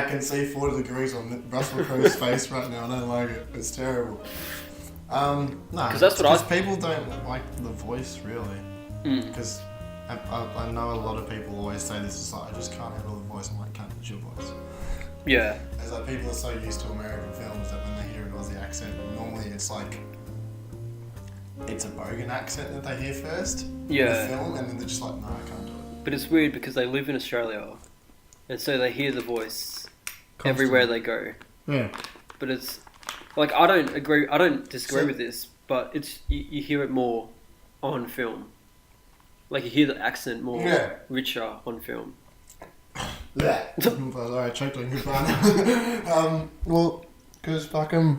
I can see 40 degrees on Russell Crowe's face right now. I don't like it. It's terrible. No, because people don't like the voice really. Because I know a lot of people always say this is like, I just can't handle the voice. I'm like, can't it's your voice. Yeah. It's like people are so used to American films that when they hear an Aussie accent, normally it's like it's a Bogan accent that they hear first in the film, and then they're just like, no, I can't do it. But it's weird because they live in Australia, and so they hear the voice everywhere they go. Yeah. But it's like I don't disagree with this, but it's you hear it more on film. Like you hear the accent more richer on film. Yeah. Sorry, I choked on your banana. Well, because fucking...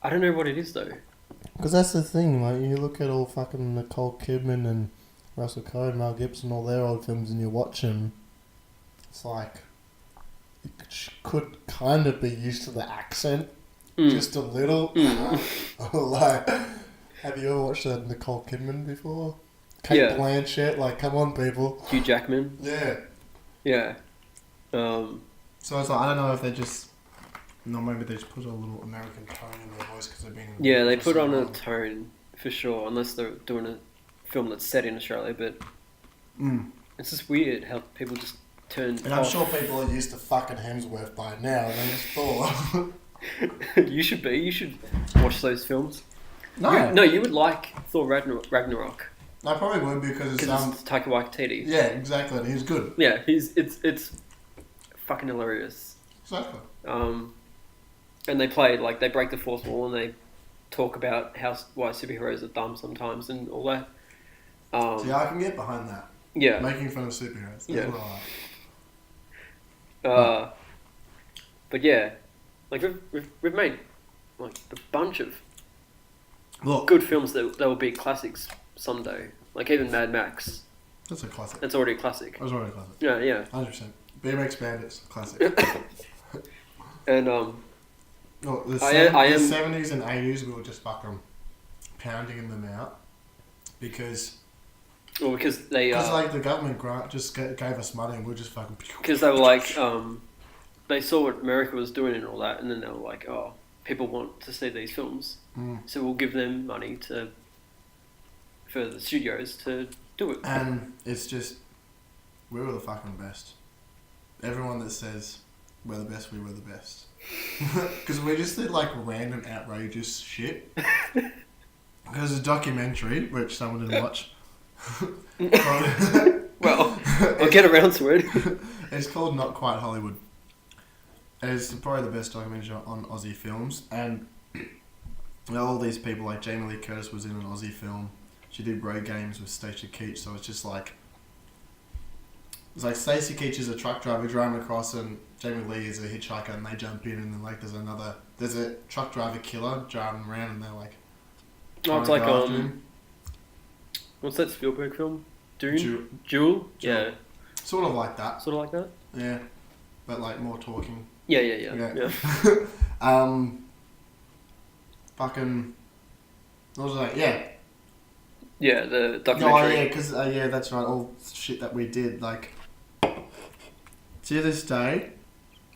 I don't know what it is though. Because that's the thing, like, you look at all fucking Nicole Kidman and Russell Crowe and Mel Gibson, all their old films, and you watch them, it's like, you could kind of be used to the accent, just a little. Like, have you ever watched that Nicole Kidman before? Kate Blanchett, like, come on, people. Hugh Jackman. Yeah. Yeah. So it's like, I don't know if they just... No, maybe they just put a little American tone in their voice because they've been... Yeah, they put on a tone, for sure, unless they're doing a film that's set in Australia, but... It's just weird how people just turn And I'm sure people are used to fucking Hemsworth by now, and they just thought... You should watch those films. No, you would like Thor Ragnarok. I probably would because it's Taika Waititi. Yeah, exactly. He's good. Yeah, it's fucking hilarious. Exactly. And they break the fourth wall and they talk about why superheroes are dumb sometimes and all that. See, I can get behind that. Yeah. Making fun of superheroes. That's what I like. But yeah, like we've made like a bunch of good films that will be classics someday. Like even Mad Max. That's a classic. That's already a classic. That's already a classic. Yeah. 100%. BMX Bandits, classic. And the 70s and 80s we were just fucking pounding them out because they like the government grant just gave us money and we were just fucking because they were like they saw what America was doing and all that, and then they were like, oh, people want to see these films, so we'll give them money for the studios to do it. And it's just, we were the fucking best. Everyone that says we're the best, we were the best. Because we just did like random outrageous shit. There's a documentary, which someone didn't watch. Well, I'll get around to it. It's called Not Quite Hollywood. It's probably the best documentary on Aussie films. And all these people, like Jamie Lee Curtis was in an Aussie film. She did Road Games with Stacey Keach, so it's just like... It's like Stacey Keach is a truck driver driving across and Jamie Lee is a hitchhiker and they jump in and then like there's a truck driver killer driving around and they're like... Oh, it's like what's that Spielberg film? Dune? Jewel? Yeah. Sort of like that. Sort of like that? Yeah. But like more talking. Yeah. Fucking... What was it like? Yeah. Yeah, the documentary. Oh, yeah, because, that's right, all shit that we did, like, to this day,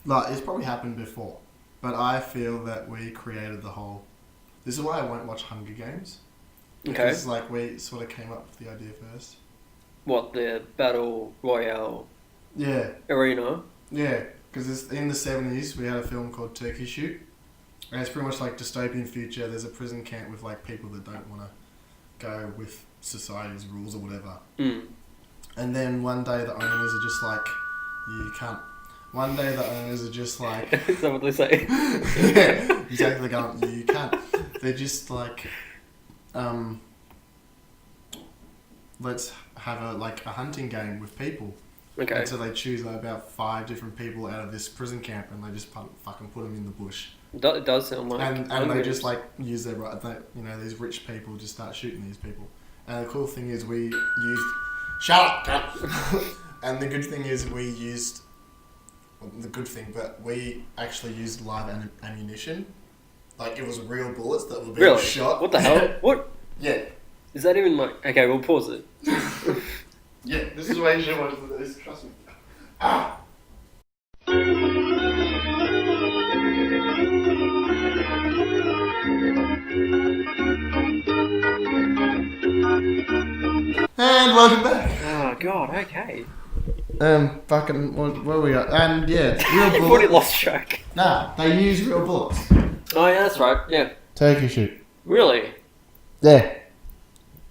like, it's probably happened before, but I feel that we created the whole, this is why I won't watch Hunger Games, because, like, we sort of came up with the idea first. What, the Battle Royale arena? Yeah, because in the 70s, we had a film called Turkey Shoot, and it's pretty much like dystopian future, there's a prison camp with, like, people that don't want to go with society's rules or whatever. And then one day the owners are just like, you can't. One day the owners are just like... Is that what they say? Yeah, exactly. You can't. They're just like, let's have a hunting game with people. Okay. And so they choose about 5 different people out of this prison camp and they just fucking put them in the bush. It does sound like... And they just like use their right... these rich people just start shooting these people. And the cool thing is we used... Shut up! And the good thing is we used... we actually used live ammunition. Like it was real bullets that were being shot. What the hell? What? Yeah. Is that even like... Okay, we'll pause it. Yeah, this is why you should watch this. Trust me. And welcome back. Oh God. Okay. Fucking, where we at? And yeah, real You've already bullets. lost track. Nah, they use real bullets. Oh yeah, that's right. Yeah. Turkey shoot. Really? Yeah.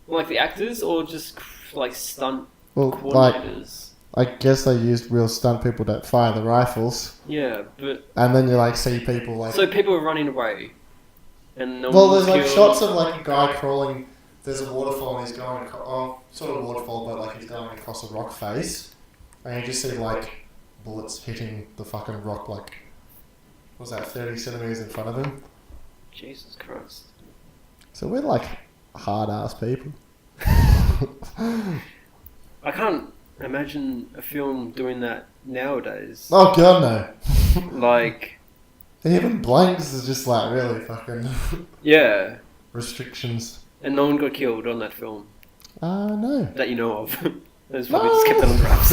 Like the actors, or just like stunt Well, coordinators? I guess they used real stunt people that fire the rifles. Yeah, but And then you like see people like. so people are running away, and no Well, one there's was like killed. shots of like a guy crawling. There's a waterfall and he's going, sort of waterfall, but like he's going across a rock face, and you just see like bullets hitting the fucking rock, like what was that, 30 centimeters in front of him. Jesus Christ. So we're like hard ass people. I can't imagine a film doing that nowadays. Oh god, no. Like, Even blanks is just like really fucking yeah, restrictions. and no one got killed on that film No. that you know of. That's probably just kept it on wraps.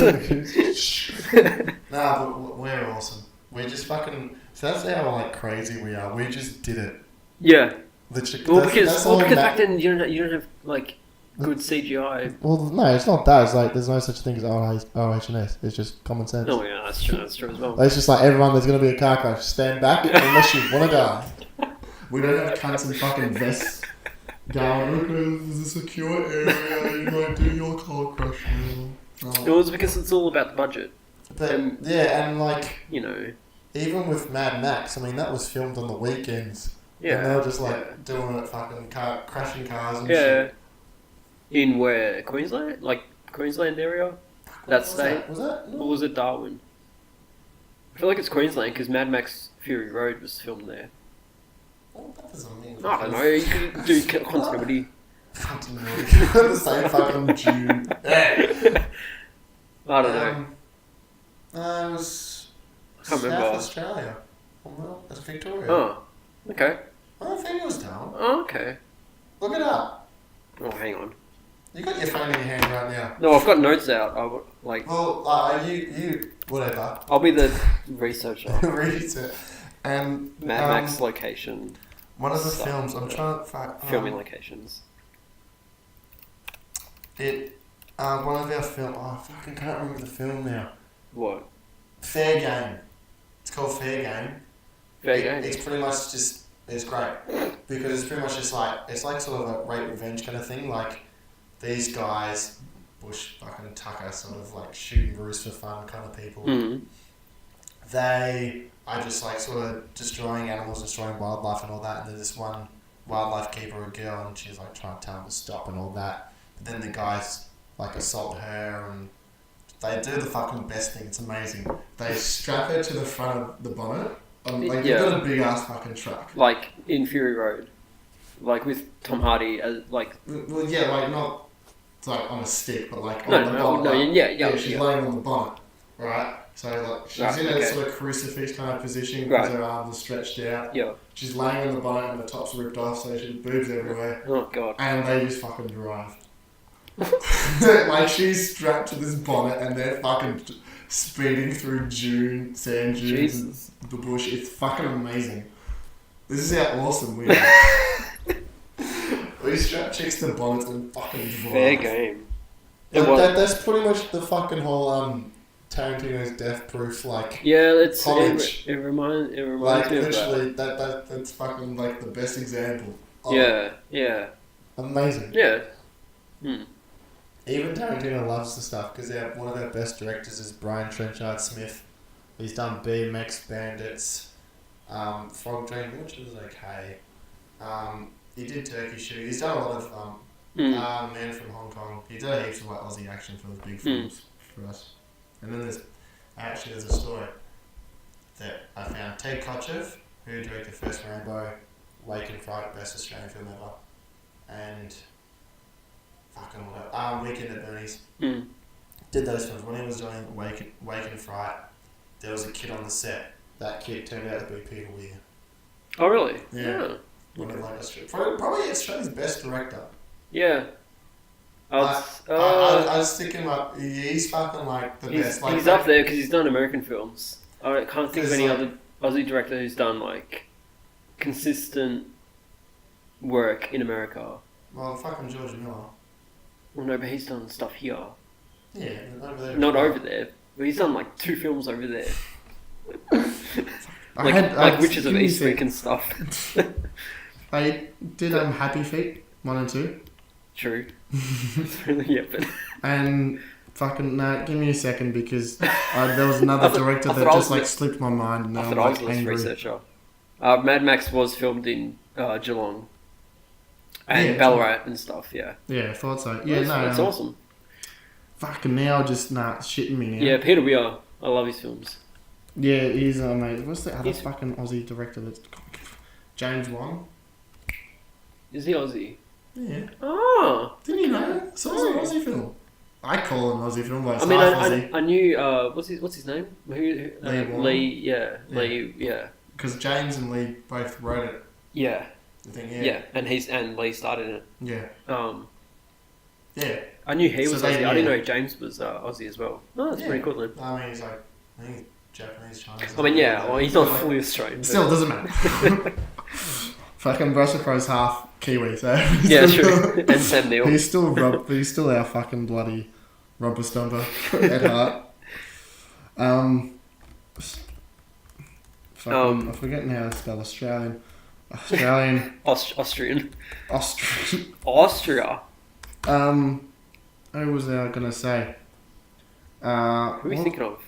Nah, but we're awesome. We're just fucking. So that's how like crazy we are. We just did it. Yeah. Literally. Well, that's because all back then you don't have like good CGI. Well, no, it's not that. It's like there's no such thing as OHS. It's just common sense. Oh yeah, that's true. That's true as well. It's just like everyone. There's gonna be a car crash. Stand back unless you want to die. We don't have cunts in fucking vests going. Okay, this is a secure area. You might do your car crash now. It was because it's all about the budget. But, yeah, and like You know. even with Mad Max, I mean that was filmed on the weekends. Yeah. And they were just like yeah. doing it, fucking crashing cars and Yeah. shit. In where? Queensland? Like Queensland area? That state? Was that? Or was it Darwin? I feel like it's Queensland because Mad Max Fury Road was filmed there. Well, that doesn't mean. I don't know. You could do continuity. Continuity. The same fucking June. Yeah. I don't know. It was Can't South remember. Australia. Well, that's Victoria. Oh, okay. I don't think it was Darwin. Oh, okay. Look it up. Oh, hang on. You got your phone in your hand right now. No, I've got notes out. Well, you whatever. I'll be the researcher. Read it. And Mad Max location. one of the stuff. films I'm trying to find. Filming locations. One of our film. Oh, I fucking can't remember the film now. What? Fair Game. It's called Fair Game. Fair game. It's pretty much just. It's great because it's pretty much just like it's like sort of a rape revenge kind of thing. Like these guys, bush fucking tucker, sort of like shooting brews for fun kind of people. Mm. They are just like sort of destroying animals, destroying wildlife and all that. And there's this one wildlife keeper, a girl, and she's like trying to tell them to stop and all that. But then the guys like assault her and they do the fucking best thing. It's amazing. They strap her to the front of the bonnet. Like Yeah. they've got a big ass fucking truck. Like in Fury Road. Like with Tom Hardy as like. Well, yeah, like not like on a stick, but like on No, the no, bonnet. no, like, yeah. she's laying on the bonnet, right? So like she's Right, in a okay. sort of crucifix kind of position because Right. her arms are stretched out. Yeah. She's laying on the bonnet and the top's ripped off, so she's boobs everywhere. Oh god. And they just fucking drive. Like she's strapped to this bonnet and they're fucking speeding through sand dunes Jesus. and the bush. It's fucking amazing. This is how awesome we are. We strap chicks to bonnets and fucking drive. Fair game. That's pretty much the fucking whole Tarantino's Death Proof like. Yeah, it's College. it reminds Like me of that. literally, that's fucking like the best example. Of Yeah. Amazing. Yeah. Hmm. Even Tarantino loves the stuff because one of our best directors is Brian Trenchard Smith. He's done BMX Bandits, Frog Dream, which was okay. He did Turkey Shoot. He's done a lot of Man from Hong Kong. He did heaps of like Aussie action films, big films for us. And then there's a story that I found. Ted Kotcheff, who directed First Rambo, Wake and Fright, best Australian film ever, and fucking whatever. Weekend at Bernie's. Did those films. When he was doing Wake and Fright, there was a kid on the set. That kid turned out to be Peter Weir. Oh really? Yeah. One of like probably Australia's best director. Yeah. I stick him up. He's fucking like the best. Like, he's up there because he's done American films. I can't think of any like, other Aussie director who's done like consistent work in America. Well, fucking George Miller. Well, no, but he's done stuff here. Yeah, over there. Not over there. But he's done like 2 films over there. I like had Witches of give me a Eastwick sec. and stuff. I did Happy Feet 1 and 2. True. Yeah, but And fucking give me a second because there was another director I that thought I just was like slipped my mind and I now thought I'm I was like less angry. researcher. Mad Max was filmed in Geelong and Yeah, Ballarat and stuff. Yeah. Yeah, I thought so. Yeah, That's awesome. Fucking now just shitting me now. Yeah, Peter Weir. I love his films. Yeah, he's mate. What's the other He's- fucking Aussie director that's James Wan? Is he Aussie? Yeah. Oh. Didn't you know? So it's an Aussie film. I call it an Aussie film, but it's I mean, half Aussie. I knew. What's his name? Lee Warner. Lee. Yeah. Yeah. Lee. Yeah. Because James and Lee both wrote it. Yeah. I think, Yeah. And Lee started it. Yeah. Yeah. I knew he So was they- Aussie. I didn't yeah. know James was Aussie as well. Oh, that's pretty cool then. I mean, he's like, I think he's Japanese, Chinese. I mean, yeah. Well, he's not fully Australian. Still, But doesn't matter. Fucking Russell Crowe's half Kiwi, so. yeah, true. And Sam Neill. He's still our fucking bloody rubber stumper at heart. I'm forgetting how to spell Australian. Austrian. Austrian. Austria. Who was I gonna say? Who are you thinking of?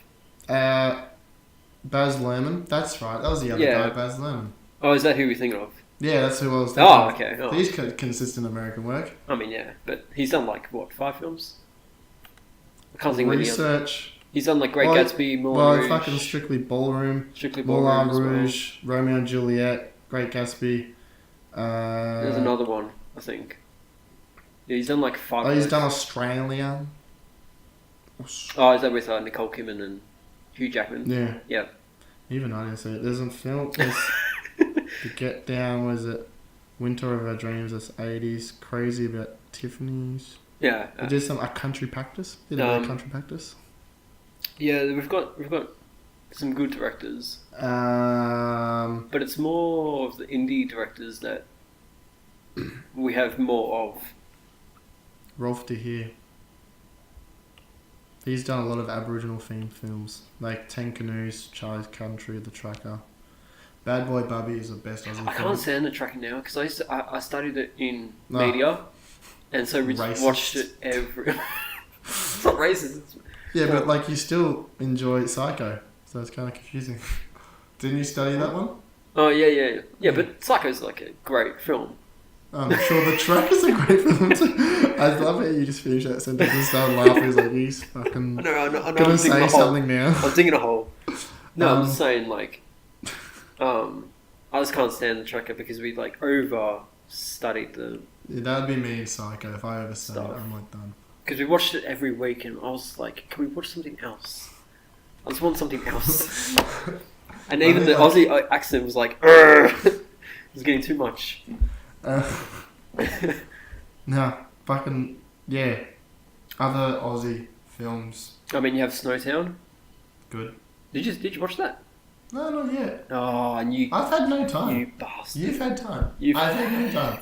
Baz Luhrmann. That's right. That was the other Yeah. guy, Baz Luhrmann. Oh, is that who you're thinking of? Yeah, that's who I was thinking Oh, of. okay. Oh. He's consistent American work. I mean, yeah, but he's done like what 5 films? I can't think of any other. Research. He's done like Great Well, Gatsby, Moulin Well, Rouge, fucking Strictly Ballroom. Strictly Moulin Ballroom as well. Rouge, Romeo and Juliet, Great Gatsby. There's another one, I think. Yeah, he's done like 5. Oh, he's of done those. Australia. Oh, is that with Nicole Kidman and Hugh Jackman? Yeah. Yep. Even I didn't see it. There's a film. To Get Down, was it Winter of Our Dreams? That's 80s. Crazy About Tiffany's. Yeah. They did a country practice. Did a country practice. Yeah, we've got some good directors, Um, but it's more of the indie directors that we have more of. Rolf de Heer. He's done a lot of Aboriginal themed films, like 10 Canoes, Charlie's Country, The Tracker. Bad Boy Bubby is the best Aussie film. I can't stand the tracking now because I studied it in No. media, and so we Racist. watched it every. It's not racist. It's, Yeah, but like you still enjoy Psycho, so it's kind of confusing. Didn't you study that one? oh yeah. But Psycho's like a great film. I'm sure The Track is a great film too. I love how you just finish that sentence and start laughing. It's like, he's fucking I know. gonna I'm say digging a hole. something now. I'm digging a hole. No, I'm Um, just saying like, I just can't stand the tracker because we like over studied the Yeah, that'd be me in Psycho if I ever studied it. Stuff. I'm like done. because we watched it every week and I was like, can we watch something else? I just want something else. And even the like- Aussie accent was like, it was getting too much. No, fucking yeah. Other Aussie films, I mean, you have Snowtown. good. Did you watch that? No, not yet. Oh, and you I've had no time. you bastard. You've had time. You've- I've had no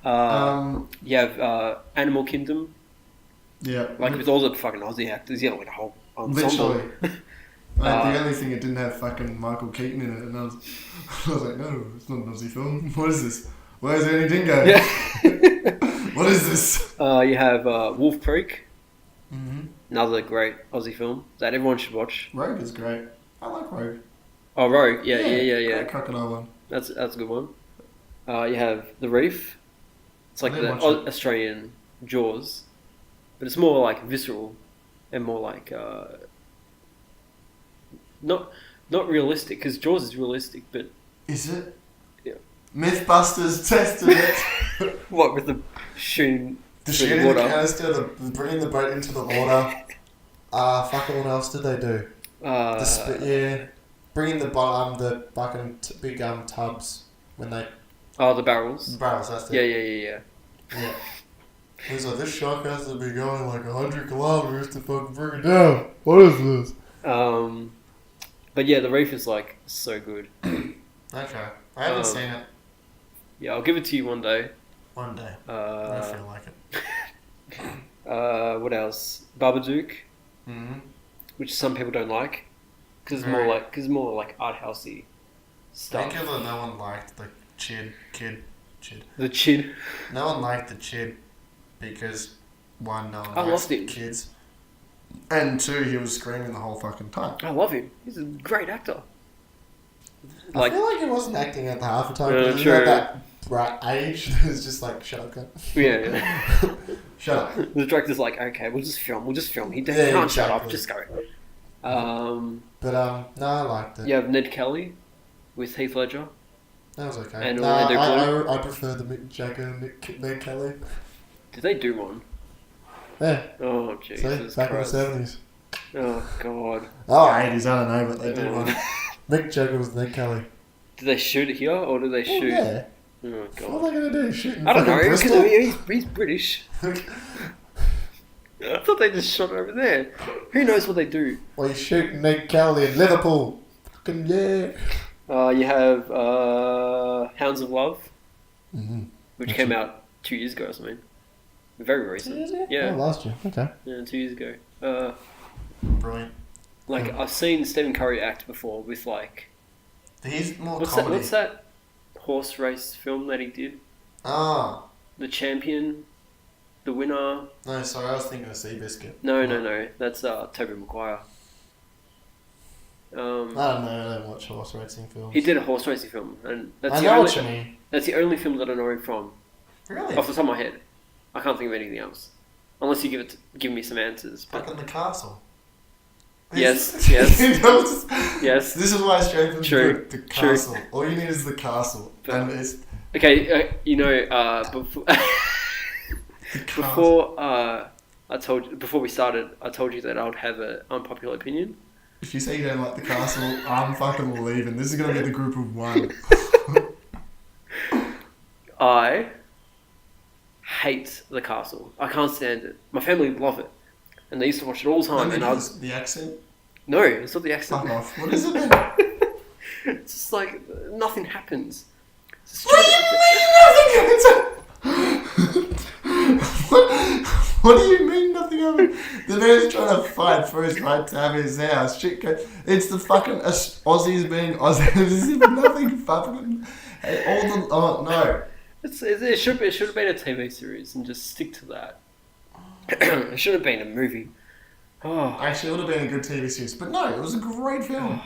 time. You have Animal Kingdom. Yeah. Like with all the fucking Aussie actors, you know, like a whole ensemble. Literally. The only thing it didn't have fucking Michael Keaton in it, and I was like, no, it's not an Aussie film. What is this? Where's Annie Dingo? Yeah. What is this? You have Wolf Creek, Mm-hmm. another great Aussie film that everyone should watch. Rogue is great. I like Rogue. Oh, Rogue, yeah. Great crocodile one. That's a good one. You have The Reef. It's like I the didn't watch it. Australian Jaws, but it's more like visceral and more like not realistic because Jaws is realistic, but Is it? Yeah. Mythbusters tested it. what with the shooting The through shooting the the water. canister, bringing the boat into the water. Fucking what else did they do? Bringing the fucking big tubs when they The barrels. barrels. That's Yeah, it. Yeah. He's like, this shark has to be going like 100 kilometers to fucking bring it down. What is this? But yeah, The Reef is like so good. Okay, I haven't seen it. Yeah, I'll give it to you one day. One day. I Uh, feel like it. What else? Babadook, Mm-hmm. which some people don't like, because it's more like art housey stuff. Thank you that no one liked the Chid. The Chid. No one liked the Chid because one, no one I likes loved him. kids, and two, he was screaming the whole fucking time. I love him. He's a great actor. I feel like he wasn't acting at the half the time Yeah, because he's true. at that right age. It's just like, shut up, cunt. Yeah. Shut up. The director's like, okay, we'll just film. He Yeah, can't shut up. exactly. Just go. But no, I liked it. You have Ned Kelly with Heath Ledger. That was okay. And No, Orlando Bloom. I prefer the Mick Jagger, Ned Kelly. Did they do one? Yeah, Oh see, Jesus back Christ! in the 70s. Oh God! Oh, 80s, I don't know, but they did one. Mick Jagger was Ned Kelly. Did they shoot it here or did they Oh, shoot? yeah. Oh What God! are they going to do? Shoot in I don't know fucking because Bristol? he's British. I thought they just shot it over there. Who knows what they do? Well, you shoot Ned Kelly in Liverpool. Fucking yeah. You have Hounds of Love, Mm-hmm. which came out 2 years ago or something. Very recent. Yeah. Oh, last year. Okay. Yeah, 2 years ago. Brilliant. Like I've seen Stephen Curry act before with like He's more what's that? comedy. What's that horse race film that he did? Ah. The Champion, the winner. No, sorry, I was thinking of Seabiscuit. No. That's Tobey Maguire. I don't know. I don't watch horse racing films. He did a horse racing film, and that's I the know only. what you mean. That's the only film that I know him from. Really? Off the top of my head, I can't think of anything else, unless you give me some answers. Back But in the castle. Yes, yes. yes. This is why Strengthens True, the true. castle. All you need is the castle. But- And it's Okay, the castle. before we started, I told you that I would have an unpopular opinion. If you say you don't like the castle, I'm fucking leaving. This is going to be the group of one. I hate the castle. I can't stand it. My family love it, and they used to watch it all the time. And And I was the accent? no, it's not the accent. Fuck off. What is it then? It's just like nothing happens. It's just What do you mean nothing happens? What do you mean nothing happens? The man's trying to fight for his right to have his house. Shit, it's the fucking Aussies being Aussies. There's nothing fucking. No. It should have been a TV series and just stick to that. It should have been a movie. Oh, Actually, it would have been a good TV series, but no, it was a great film. my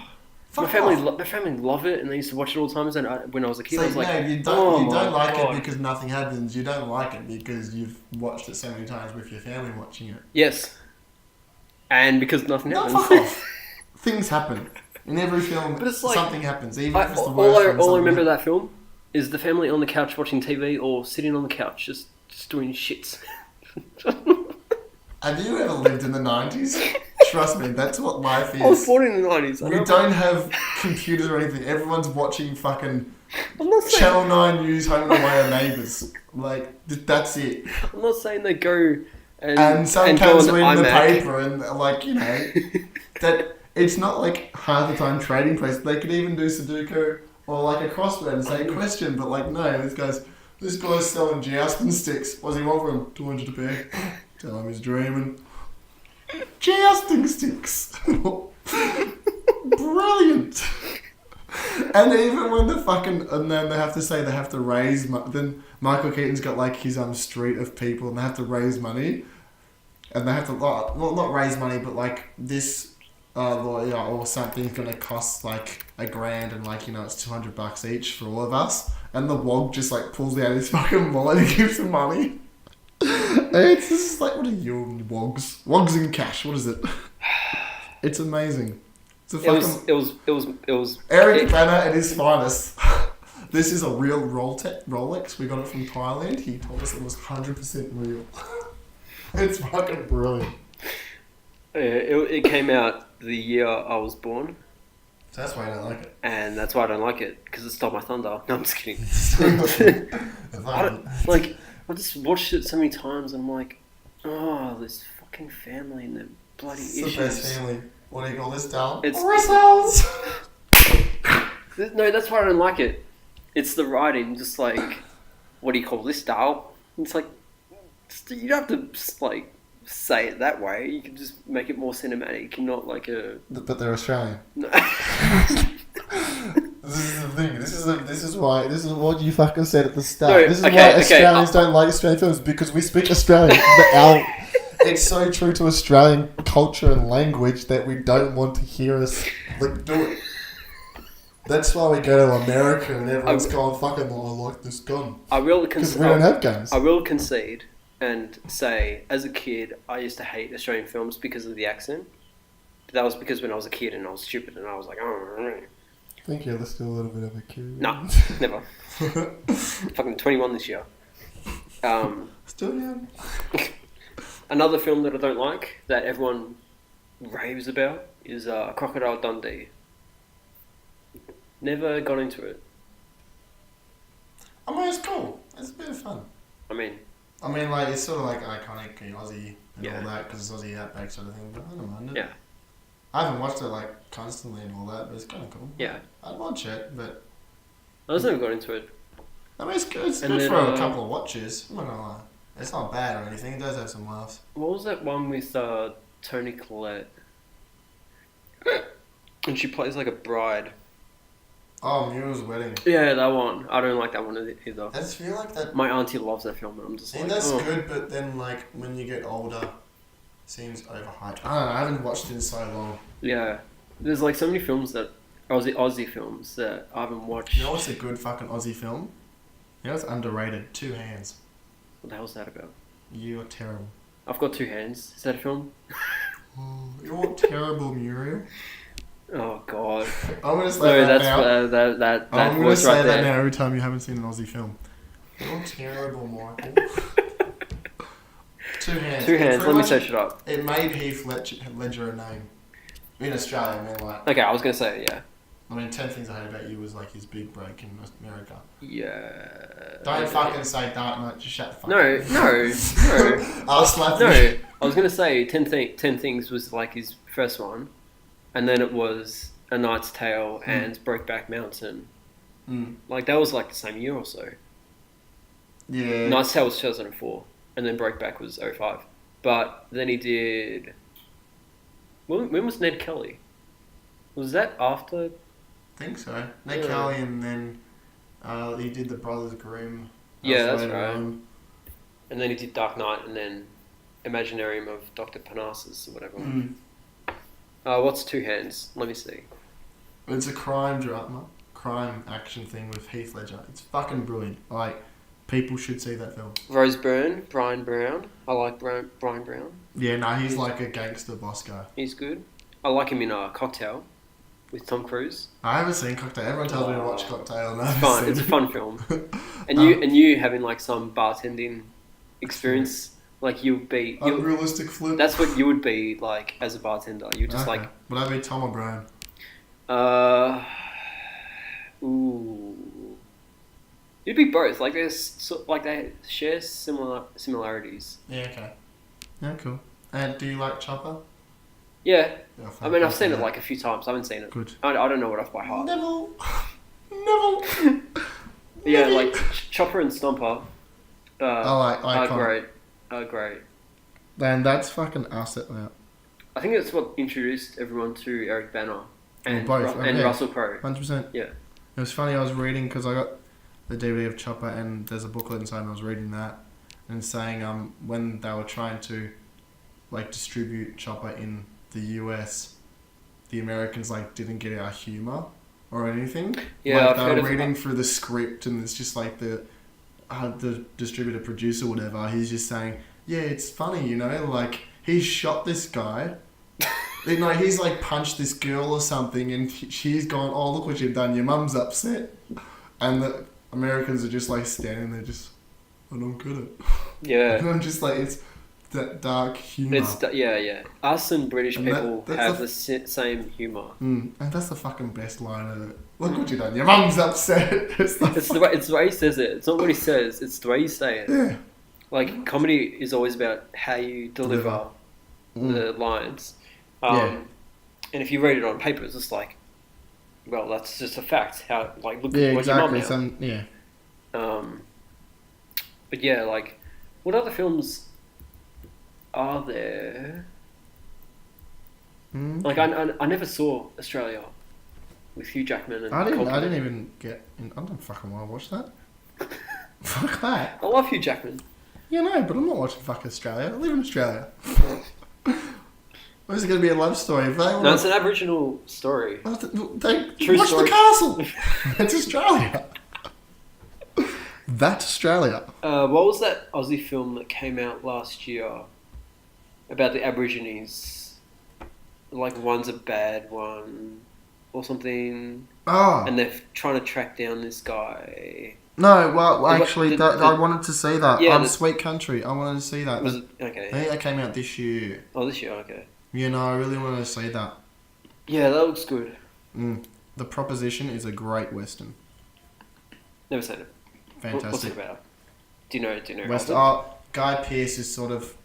Fuck family, off. My family love it, and they used to watch it all the time. And when I was a kid, So, I was like, no, you oh don't my like God. it because nothing happens. You don't like it because you've watched it so many times with your family watching it. Yes, and because nothing No, happens. fuck off. Things happen. In every film, But it's like- something happens. Even if it's the all worst I one, something remember of that film is the family on the couch watching TV or sitting on the couch just doing shits. Have you ever lived in the 90s? Trust me, that's what life is. I was born in the 90s. We don't have computers or anything. Everyone's watching fucking I'm not saying, Channel 9 News Home and Away of Neighbours. Like, that's it. I'm not saying they go and And go sometimes on reading the iMac. paper and, like, you know, that it's not like half the time trading place. They could even do Sudoku or like a crossword and say a question, but like, no, this guy's selling jousting sticks. What's he want for him? 200 a pair. Tell him he's dreaming. Jousting sticks. Brilliant. And even when and then they have to say they have to raise then Michael Keaton's got like his street of people and they have to raise money. And they have to, well, not raise money, but like this lawyer or something's going to cost like $1,000 and like, you know, it's $200 each for all of us. And the wog just like pulls out his fucking wallet and gives him money. And it's just like, what are you wogs? Wogs in cash, what is it? It's amazing. It's a fucking... It was Eric Banner at his finest. This is a real Rolex. We got it from Thailand. He told us it was 100% real. It's fucking brilliant. It came out the year I was born, So that's why I don't like it. and that's why I don't like it because it stole my thunder. No, I'm just kidding. I just watched it so many times, and I'm like, oh, this fucking family and their bloody It's issues. the best family. What do you call this, Dal? It's- Whistles! No, that's why I don't like it. It's the writing, just like, what do you call this, Dal? It's like, You don't have to like say it that way. You can just make it more cinematic and not like a. But they're Australian. No. This is the thing. This is what you fucking said at the start. No, this is okay, why okay, Australians don't like Australian films, because we speak Australian. It's so true to Australian culture and language that we don't want to hear us like do it. That's why we go to America and everyone's going fucking, I like this gun. Because we don't have guns. I will concede and say, as a kid, I used to hate Australian films because of the accent. But that was because when I was a kid and I was stupid and I was like, oh. I think you're still a little bit of a kid. No, never. Fucking 21 this year. Still young. Another film that I don't like, that everyone raves about, is Crocodile Dundee. Never got into it. I mean, it's cool. It's a bit of fun. I mean, like, it's sort of like iconic Aussie and Yeah. all that, because it's Aussie outback sort of thing, but I don't mind it. yeah, I haven't watched it, like, constantly and all that, but it's kind of cool. yeah. I'd watch it, but... I just never got into it. I mean, it's good. It's And good then, for a couple of watches. I'm not gonna lie. It's not bad or anything. It does have some laughs. What was that one with Toni Collette? And she plays like a bride. Oh, Muriel's Wedding. Yeah, that one. I don't like that one either. I just feel like that... My auntie loves that film, and I'm just See, like, that's oh. good, but then, like, when you get older, it seems overhyped. I don't know. I haven't watched it in so long. Yeah, there's like so many films that Aussie films that I haven't watched. You know what's a good fucking Aussie film? You know what's underrated? Two Hands. What the hell's that about? You're terrible. I've got two hands. Is that a film? Oh, you're terrible, Muriel. Oh God. I'm gonna say No, that that's now. that I'm gonna voice say right that there. now every time you haven't seen an Aussie film. You're terrible, Michael. Two Hands. Two It hands. pretty Let me much- search it up. It made Heath Ledger a name. In Australia, I mean, like... Okay, I was gonna say yeah. I mean, 10 Things I Hate About You was like his big break in America. Yeah. Don't fucking say Dark Knight, just shut the fuck No, up. no. I'll slap No, you. I was gonna say 10 Things was like his first one, and then it was A Knight's Tale and Brokeback Mountain. Mm. Like that was like the same year or so. Yeah. Knight's Tale was 2004, and then Brokeback was 05. But then he did. When was Ned Kelly? Was that after? I think so. Nick Yeah. Kelly, and then he did the Brothers Grimm. Yeah, that's later right. on. And then he did Dark Knight, and then Imaginarium of Dr. Parnassus or whatever. Mm. What's Two Hands? Let me see. It's a crime drama, crime action thing with Heath Ledger. It's fucking brilliant. Like, people should see that film. Rose Byrne, Brian Brown. I like Brian Brown. Yeah, no, he's like a gangster boss guy. He's good. I like him in Cocktail with Tom Cruise. I haven't seen Cocktail. Everyone tells me to watch Cocktail, and I It's haven't fun. seen It's a it. fun film. And you having like some bartending experience, like you'd be. Unrealistic flip. That's what you would be like as a bartender. You just Okay. Would I be Tom or Brian? Ooh. You'd be both. Like they share similarities. Yeah, okay. Yeah, cool. And do you like Chopper? Yeah. Yeah, I mean, I've seen it yeah. like a few times. I haven't seen it. Good. I don't know it off by heart. Neville. Neville. Yeah, Neville. like Chopper and Stomper. like are icon. great. Are great. Man, that's fucking us at that. I think it's what introduced everyone to Eric Bana and both, yeah. Russell Crowe. 100%. Yeah. It was funny, I was reading, because I got the DVD of Chopper, and there's a booklet inside, and I was reading that, and saying when they were trying to like distribute Chopper in the US, the Americans like didn't get our humour or anything. Yeah, like, I've they heard were of reading that. through the script, and it's just like the distributor producer, whatever. He's just saying, yeah, it's funny, you know, like he shot this guy. He's like punched this girl or something, and she's gone, oh, look what you've done, your mum's upset. And the Americans are just like standing there, just, I don't get it. Yeah. And I'm just like, it's that dark humour. Yeah. Us and British And people that's have the the same humour. And that's the fucking best line of it. Look what you've done, your mum's upset. It's It's the way he says it. It's not what he says. It's the way you say it. yeah. Like comedy is always about how you deliver the lines. And if you read it on paper, it's just like, well, that's just a fact. How like look Yeah, at what your mum exactly. now. Yeah. But yeah, like What other films are there? Like I never saw Australia with Hugh Jackman and I Colton. didn't even get. I don't fucking want to watch that. Fuck that. I love Hugh Jackman. Yeah, no, but I'm not watching fuck Australia. I live in Australia. Where's it going to be a love story? If they No, it's an Aboriginal story. They True watch story. the castle. It's Australia. That's Australia. What was that Aussie film that came out last year about the Aborigines? Like one's a bad one or something, Oh. and they're trying to track down this guy. No, well, actually, the- I wanted to see that. Yeah, Sweet Country. I wanted to see that. Was it okay? I think that came out this year. Oh, this year, okay. You know, I really wanted to see that. Yeah, that looks good. The Proposition is a great western. Never seen it. Fantastic. What's it about? Do you know? Guy Pearce is sort of...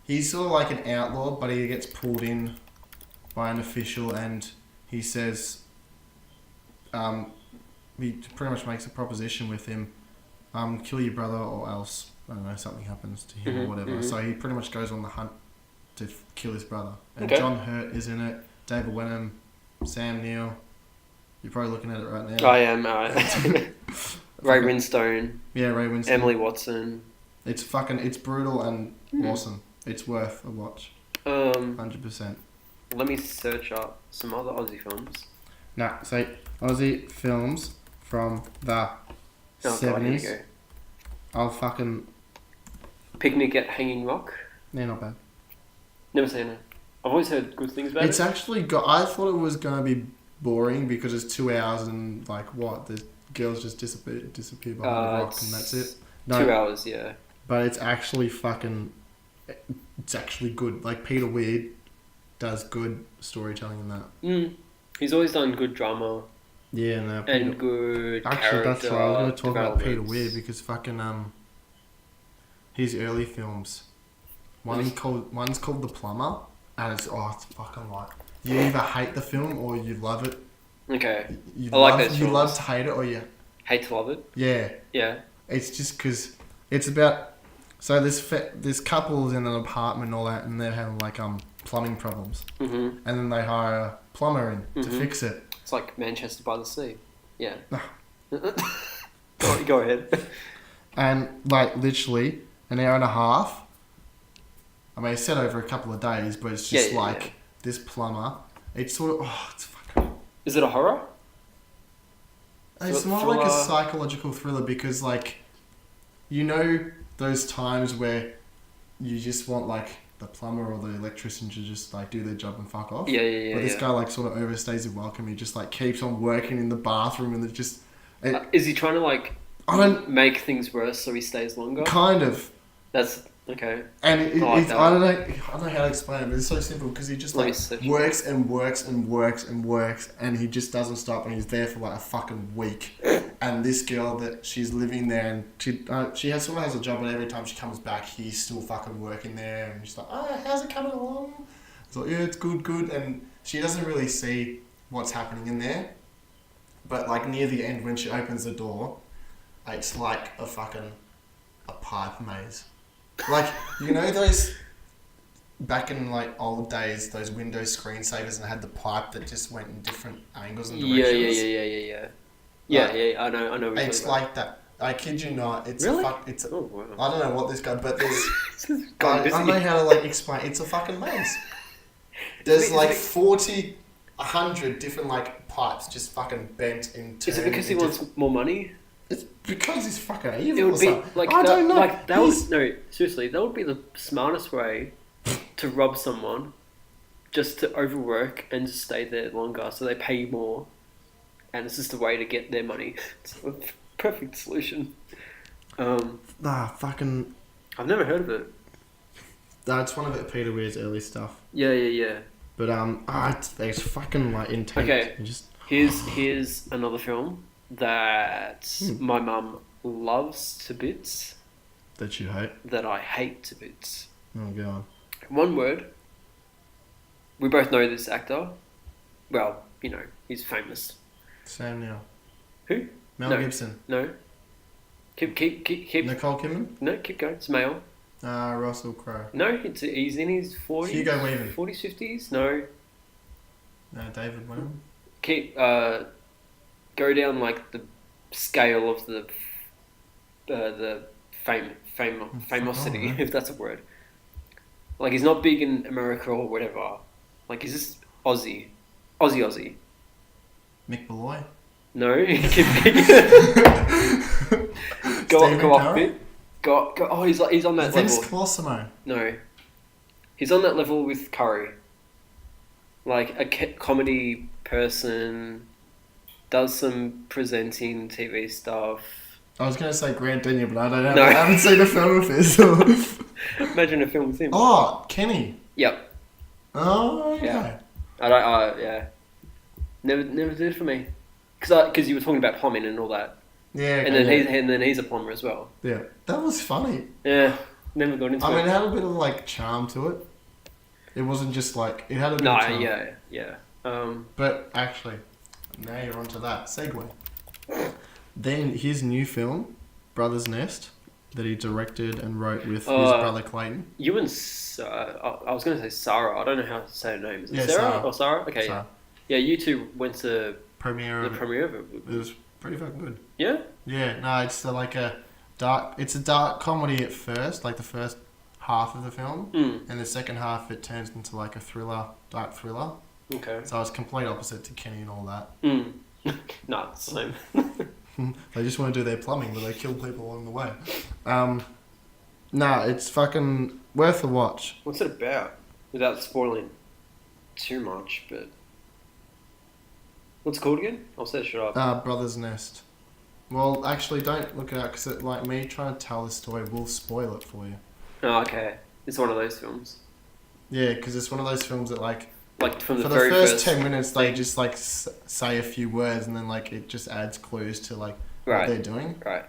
He's sort of like an outlaw, but he gets pulled in by an official and he says... he pretty much makes a proposition with him. Kill your brother or else, I don't know, something happens to him or whatever. So he pretty much goes on the hunt to kill his brother. And Okay. John Hurt is in it. David Wenham, Sam Neill. You're probably looking at it right now. I am. Ray Winstone, Yeah, Ray Winston. Emily Watson. It's brutal and awesome. It's worth a watch. 100%. Let me search up some other Aussie films. Nah, say Aussie films from the Oh, God, here you 70s. go. I'll fucking... Picnic at Hanging Rock. Yeah, not bad. Never seen it. I've always heard good things about It's it. actually got... I thought it was going to be boring because it's 2 hours and like what? The girls just disappear behind the rock and that's it. 2 hours, yeah. But it's actually fucking... It's actually good. Like Peter Weir does good storytelling in that. He's always done good drama Yeah, no. and good Actually, character that's right. I was going to talk about Peter developments. Weir because fucking his early films. One's called The Plumber, and it's fucking like you either hate the film or you love it. Okay. You I like love, those You films. love to hate it or you Hate to love it. yeah. Yeah. It's just because it's about this couple's in an apartment and all that, and they're having like plumbing problems, and then they hire a plumber in to fix it. It's like Manchester by the Sea. Yeah. Go ahead. And like literally an hour and a half. I mean, it's set over a couple of days, but it's just this plumber. It's sort of it's fucking. Is it a horror? It's So more like a thriller? psychological thriller because like, you know, those times where you just want like the plumber or the electrician to just like do their job and fuck off. Yeah. But this guy like sort of overstays his welcome. He just like keeps on working in the bathroom and it just. Is he trying to like I don't make things worse so he stays longer? kind of. That's okay. And like that. I don't know how to explain it, but it's so simple because he just Let me like search. works and works and works and works, and he just doesn't stop, and he's there for like a fucking week. And this girl that she's living there, and she has a job, and every time she comes back, he's still fucking working there, and she's like, "Oh, how's it coming along?" It's like, "Yeah, it's good," and she doesn't really see what's happening in there, but like near the end when she opens the door, it's like a pipe maze. Like, you know those, back in like old days, those Windows screensavers and had the pipe that just went in different angles and directions? Yeah, Like, I know what you're It's talking about. like that. I kid you not. It's Really? it's Oh, wow. I don't know what this guy, but there's, Gone I busy. don't know how to like explain. It's a fucking maze. There's like 40, 100 different like pipes just fucking bent into. Is it because he wants more money? It's because he's fucking evil. It would or be something. like I don't know. Like that He's- would no seriously. That would be the smartest way to rob someone, just to overwork and just stay there longer, so they pay you more, and it's just a way to get their money. It's a perfect solution. fucking. I've never heard of it. That's one of Peter Weir's early stuff. Yeah. But it's fucking like intense. Okay. You just Here's another film that my mum loves to bits, that you hate. that I hate to bits. Oh god. One word. We both know this actor. Well, you know, he's famous. Sam Neill. Who? Mel No. Gibson. No? Keep. Nicole Kidman. No, keep going. It's male. Russell Crowe. No, he's in his 40s. Hugo Weaving. 40s, 50s. No. No, David Wayne. Keep go down like the scale of the famosity, if that's a word. Like he's not big in America or whatever. Like he's just Aussie. Mick Malloy. No, go Stephen off a Curry? bit. Go. Oh, he's on that Vince level. Cosimo. No, he's on that level with Curry. Like a comedy person, does some presenting TV stuff. I was going to say Grant Denyer, but I don't know. No. I haven't seen a film of his. Imagine a film with him. Oh, Kenny. Yep. Oh, okay. Yeah. I don't. Yeah. Never did it for me. Because you were talking about plumbing and all that. Yeah. And then he's a plumber as well. Yeah. That was funny. Yeah. Never got into it. I mean, it had a bit of like charm to it. It wasn't just like it had a bit No. of charm. Yeah. But actually, now you're onto that segue. Then his new film, Brother's Nest, that he directed and wrote with his brother Clayton. You and I was going to say Sarah. I don't know how to say her name. Is it Yeah, Sarah Sarah. or Sarah? Okay. Sarah. Yeah, you two went to Premiere the of it. premiere of it. It was pretty fucking good. Yeah. Yeah, no, it's like a dark. It's a dark comedy at first, like the first half of the film, and the second half it turns into like a dark thriller. Okay. So it's complete opposite to Kenny and all that. No, it's the same. They just want to do their plumbing, but they kill people along the way. No, it's fucking worth a watch. What's it about? Without spoiling too much, but what's it called again? I'll search it up. Brother's Nest. Well, actually, don't look it up because like me trying to tell the story will spoil it for you. Oh, okay. It's one of those films. Yeah, because it's one of those films that like From the for very the first 10 minutes they just like say a few words and then like it just adds clues to like what they're doing. Right.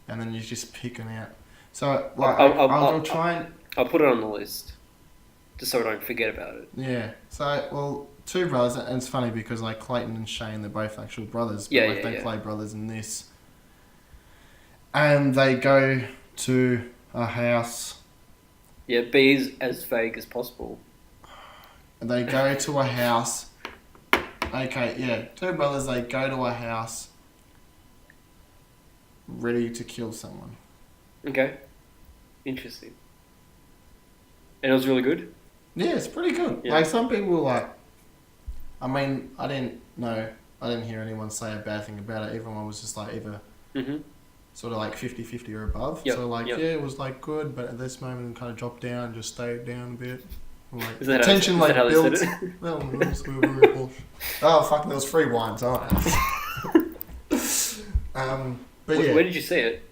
And then you just pick them out. So like I'll try and I'll put it on the list, just so I don't forget about it. yeah. So well, two brothers, and it's funny because like Clayton and Shane, they're both actual brothers. But, Yeah, they play brothers in this, and they go to a house. Yeah, be as vague as possible. They go to a house. Okay, yeah, two brothers. They go to a house, ready to kill someone. Okay. Interesting. And it was really good? Yeah, it's pretty good. Yeah. Like, some people were like... I mean, I didn't hear anyone say a bad thing about it. Everyone was just like either sort of like 50-50 or above. Yep, So like, yep. yeah, it was like good, but at this moment it kind of dropped down, just stayed down a bit. Like, Is that tension how, is like that how built. they said it? Well, it was very posh. Oh, fuck, there was free wines, aren't but yeah. Where did you see it?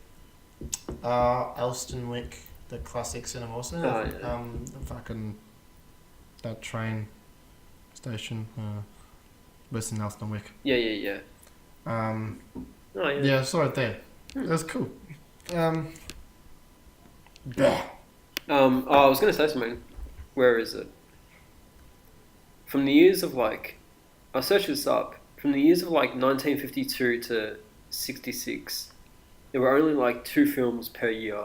Elstonwick, the classic cinema, wasn't it? Oh, yeah. Fucking that train station, Western Elstonwick. Yeah. Oh yeah. yeah, I saw it there. That's cool. I was going to say something. Where is it? From the years of like, I searched this up. From the years of like 1952 to 66, there were only like 2 films per year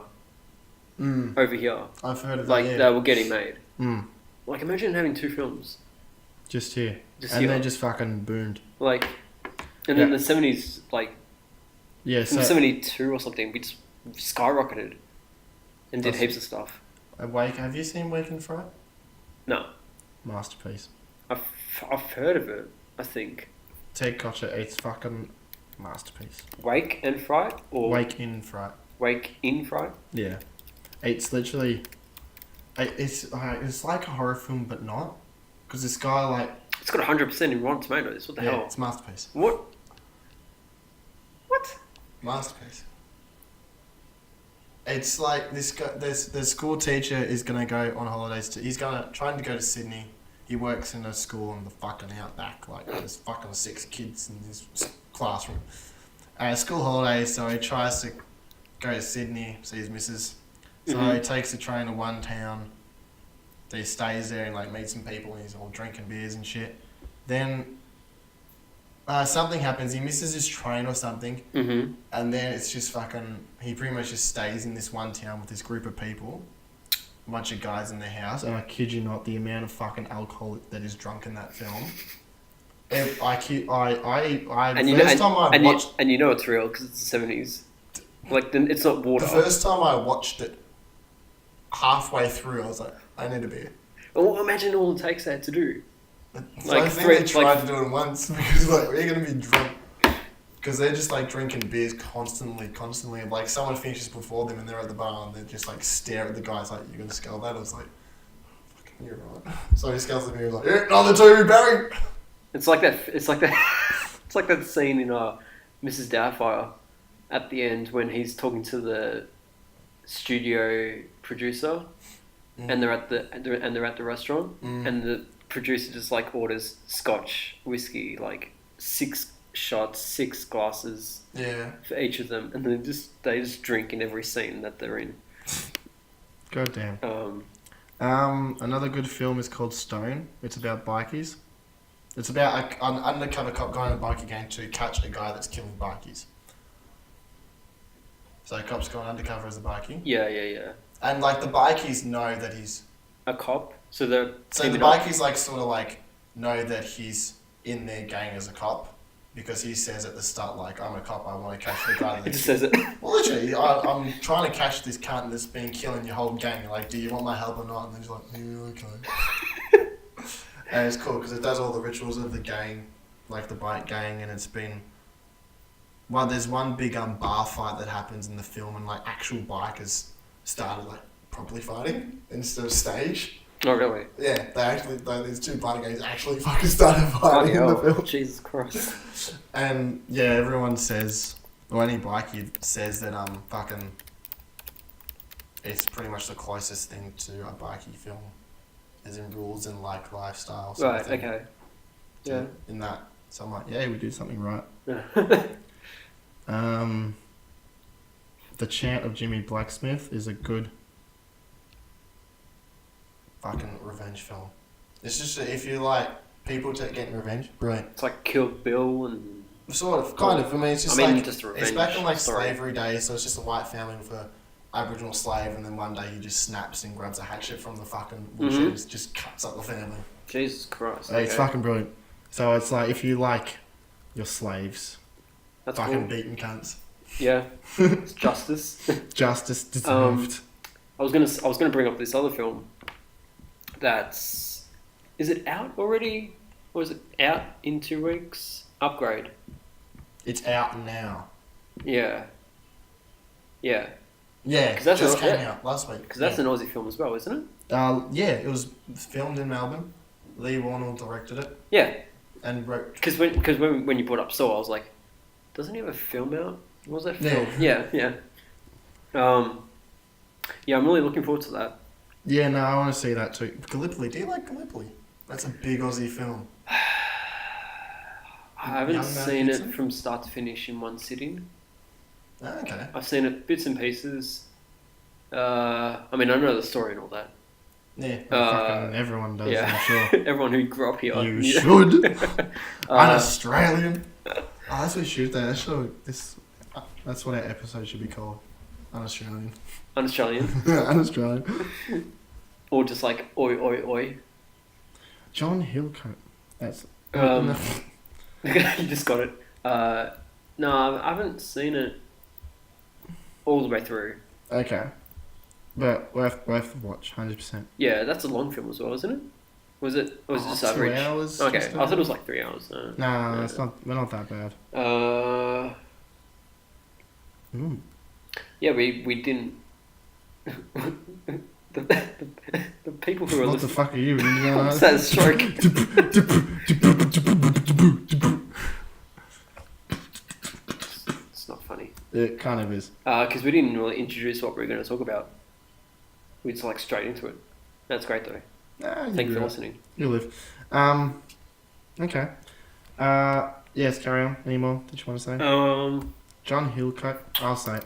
over here. I've heard of Like that. they were getting made. Mm. Like imagine having 2 films. Just here. Just and here. they just fucking boomed. Like, and then the 70s, like Yeah, from so 72 or something, we just skyrocketed and did That's- heaps of stuff. have you seen Wake and Fright? No, Masterpiece. I've heard of it. I think Ted Kocher, it's fucking masterpiece. Wake and Fright or Wake in Fright. Wake in Fright. Yeah. It's literally... It's like a horror film, but not. Because this guy, like... It's got 100% in Rotten Tomatoes. What the hell? It's masterpiece. What? Masterpiece. It's like this guy, the school teacher is gonna go on holidays trying to go to Sydney. He works in a school in the fucking outback. Like there's fucking 6 kids in his classroom. School holidays, so he tries to go to Sydney, see his missus. So he takes the train to one town. He stays there and like meets some people and he's all drinking beers and shit. Then something happens. He misses his train or something, Mm-hmm. and then it's just fucking. He pretty much just stays in this one town with this group of people, a bunch of guys in their house, and I kid you not, the amount of fucking alcohol that is drunk in that film. First time I watched. And you know it's real because it's the 70s. Like, it's not water. The first time I watched it, halfway through, I was like, I need a beer. Well, imagine all the takes they had to do. So I think they tried to do it once because like we're gonna be drunk because they're just like drinking beers constantly. Like someone finishes before them and they're at the bar and they just like stare at the guys like, "You gonna scull that?" I was like, "Fucking you're right." So he sculls at me and was like, "Yeah, another two, Barry." It's like that. It's like that. It's like that scene in Mrs. Doubtfire at the end when he's talking to the studio producer, and they're at the restaurant, and the producer just like orders scotch whiskey, like 6 shots, 6 glasses, for each of them, and they just drink in every scene that they're in. God damn. Another good film is called Stone. It's about bikies. It's about an undercover cop going on a bikie gang to catch a guy that's killing bikies. So cop's gone undercover as a bikie. Yeah. And like the bikies know that he's a cop. So the bikies like sort of like know that he's in their gang as a cop because he says at the start like, "I'm a cop. I want to catch the guy." He just says it. Well, literally, I'm trying to catch this cunt that's been killing your whole gang. You're like, "Do you want my help or not?" And then he's like, "Yeah, okay." And it's cool because it does all the rituals of the gang, like the bike gang, and it's been. Well, there's one big bar fight that happens in the film, and like actual bikers started like properly fighting instead of stage. Oh really? Yeah, these 2 bike gangs actually fucking started fighting in the film. Jesus Christ! And yeah, everyone says, or any bikie says that fucking, it's pretty much the closest thing to a bikie film, as in rules and like lifestyle. Right. Okay. Yeah. In that, so I'm like, yeah, we do something right. The Chant of Jimmy Blacksmith is a good fucking revenge film. It's just if you like people getting revenge, brilliant. It's like Kill Bill and sort of, kind of. I mean, it's just just a revenge it's back in like story. slavery days, so it's just a white family with a Aboriginal slave, and then one day he just snaps and grabs a hatchet from the fucking bush and just cuts up the family. Jesus Christ! It's fucking brilliant. So it's like if you like your slaves, That's fucking cool. beaten cunts. Yeah, it's justice. Justice deserved. I was gonna bring up this other film. Is it out already? Or is it out in 2 weeks? Upgrade. It's out now. Yeah. Yeah, that's just came out last week. Because that's an Aussie film as well, isn't it? Yeah, it was filmed in Melbourne. Lee Warnell directed it. Yeah. And wrote. Because when you brought up Saw, I was like, doesn't he have a film out? What was that film? Yeah. Yeah, I'm really looking forward to that. Yeah, no, I want to see that too. Gallipoli, do you like Gallipoli? That's a big Aussie film. I haven't seen it from start to finish in one sitting. Oh, okay. I've seen it bits and pieces. I mean, I know the story and all that. Yeah, fucking everyone does, I'm sure. Everyone who grew up here. You should. An Australian. Oh, that's what we should do. That's what our episode should be called. Un-Australian. Un-Australian. Un-Australian. Or just like, oi, oi, oi. John Hillcoat. That's... You just got it. No, I haven't seen it all the way through. Okay. But worth the watch, 100%. Yeah, that's a long film as well, isn't it? Was it just 2 average? hours. Okay, I thought it was like 3 hours. No, it's not. We're not that bad. Yeah, we didn't. the people who are What the fuck are you? Sad stroke. It's not funny. It kind of is. Because we didn't really introduce what we were going to talk about. We just like straight into it. That's great though. Thanks for listening. You live. Okay. Yes, carry on. Any more that you want to say? John Hillcoat. I'll say it.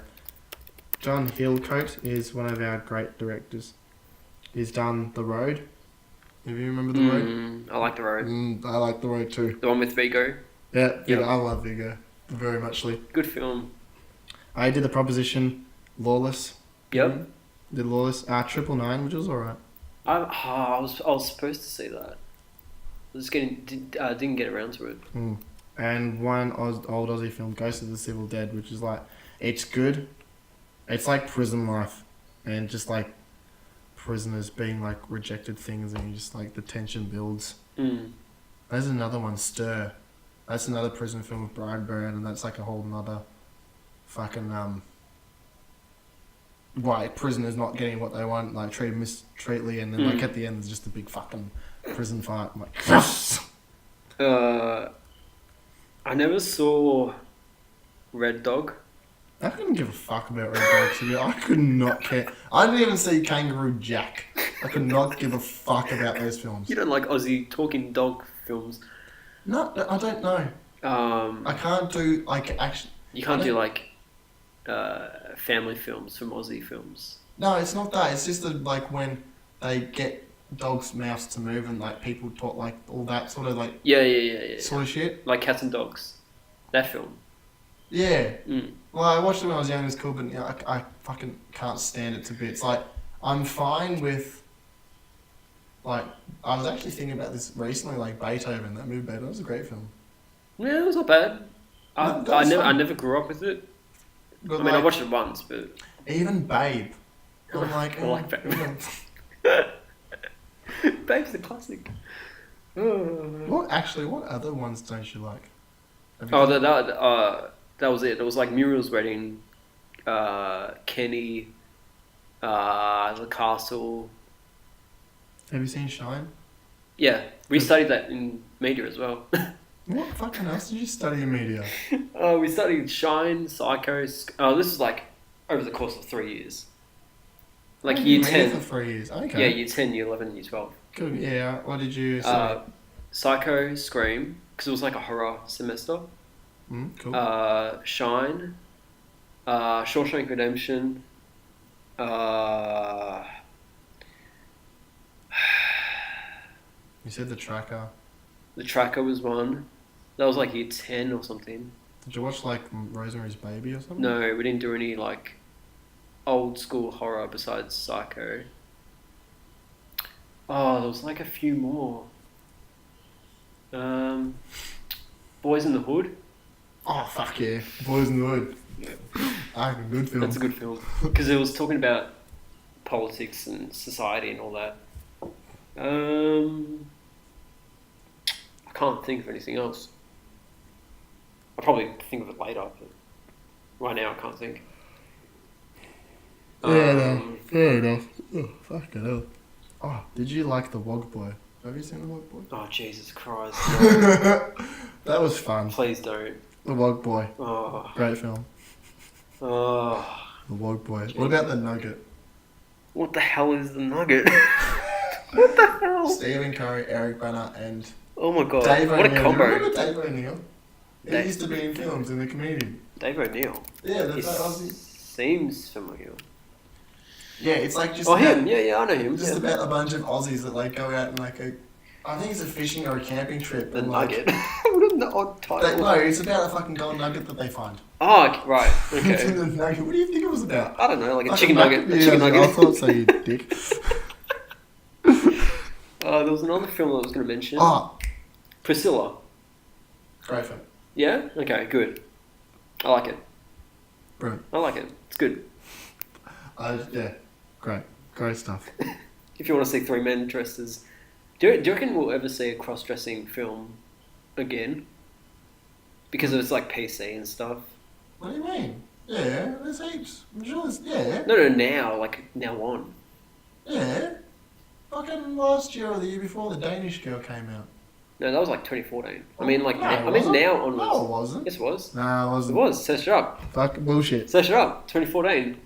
John Hillcoat is one of our great directors. He's done The Road. If you remember The Road. I like The Road. I like The Road too. The one with Vigo. Yeah, Yep. I love Viggo very muchly. Good film. I did The Proposition, Lawless. Yep. Did Lawless, 999, which was alright. I was supposed to see that. I just didn't get around to it. And one old Aussie film, Ghost of the Civil Dead, which is like, it's good. It's like prison life, and just like prisoners being like rejected things, and you just like the tension builds. There's another one, Stir. That's another prison film with Brian Byrne, and that's like a whole nother fucking why prisoners not getting what they want, like treated mistreatedly, and then like at the end there's just a big fucking prison fight. I'm like, I never saw Red Dog. I couldn't give a fuck about Red Dog to be. I could not care. I didn't even see Kangaroo Jack. I could not give a fuck about those films. You don't like Aussie talking dog films? No, I don't know. I can't do like action. You can't do like family films from Aussie films. No, it's not that. It's just that, like when they get dogs' mouths to move and like people talk like all that sort of like Yeah. sort of shit. Like Cats and Dogs. That film. Yeah. Well, I watched it when I was young. It was cool, but you know, I fucking can't stand it to bits. Like I'm fine with. Like I was actually thinking about this recently. Like Beethoven, that movie Beethoven was a great film. Yeah, it was not bad. I never grew up with it. But I mean, I watched it once, but even Babe. I'm like, I like Babe. Babe's the classic. What other ones don't you like? That was it. It was like Muriel's Wedding, Kenny, The Castle. Have you seen Shine? Yeah, we studied that in media as well. What fucking else did you study in media? We studied Shine, Psycho. This is like over the course of 3 years. Like year 10. For 3 years. Okay. Yeah, year 10, year 11, year 12. Good. Yeah. What did you say? Psycho, Scream, because it was like a horror semester. Cool. Shine, Shawshank Redemption. You said The Tracker. The Tracker was one. That was like year 10 or something. Did you watch like Rosemary's Baby or something? No, we didn't do any like old school horror besides Psycho. Oh, there was like a few more. Boys in the Hood. Oh fuck yeah, Boys in the Hood. Good film. That's a good film because it was talking about politics and society and all that. I can't think of anything else. I'll probably think of it later, but right now I can't think. Fair enough. Oh, fucking hell. Oh, did you like The Wog Boy? Have you seen The Wog Boy? Oh, Jesus Christ. That was fun. Please don't. The Wog Boy. Oh. Great film. Oh. The Wog Boy. What about The Nugget? What the hell is The Nugget? What the hell? Stephen Curry, Eric Bana, and Oh my god. Dave what O'Neill. a combo. Remember Dave O'Neill? He used to be in films in the comedian. Dave O'Neill. Yeah, that's He that Aussie. seems familiar. Yeah, it's like just Oh, about, him. Yeah, I know him. just Yeah. about a bunch of Aussies that like go out and like I think it's a fishing or a camping trip. The and, like, Nugget. What an odd title. No, it's about a fucking gold nugget that they find. Oh, right. It's in Okay. the nugget. What do you think it was about? I don't know, like a Like chicken nugget. A Yeah, chicken I nugget. thought so, you dick. There was another film I was going to mention. Oh, Priscilla. great film. Yeah? Okay, good. I like it. Brilliant. I like it. It's good. Yeah, great stuff. If you want to see three men dressed as... Do you reckon we'll ever see a cross-dressing film again? Because it's like PC and stuff. What do you mean? Yeah, there's heaps. I'm sure there's, yeah. No, now, like now on. Yeah. Fucking last year or the year before, the Danish girl came out. No, that was like 2014. I mean, like, No, it I mean wasn't. now onwards. No, it wasn't. Yes, it was. No, it It wasn't. was. Search it up. Fucking bullshit. Search it up. 2014.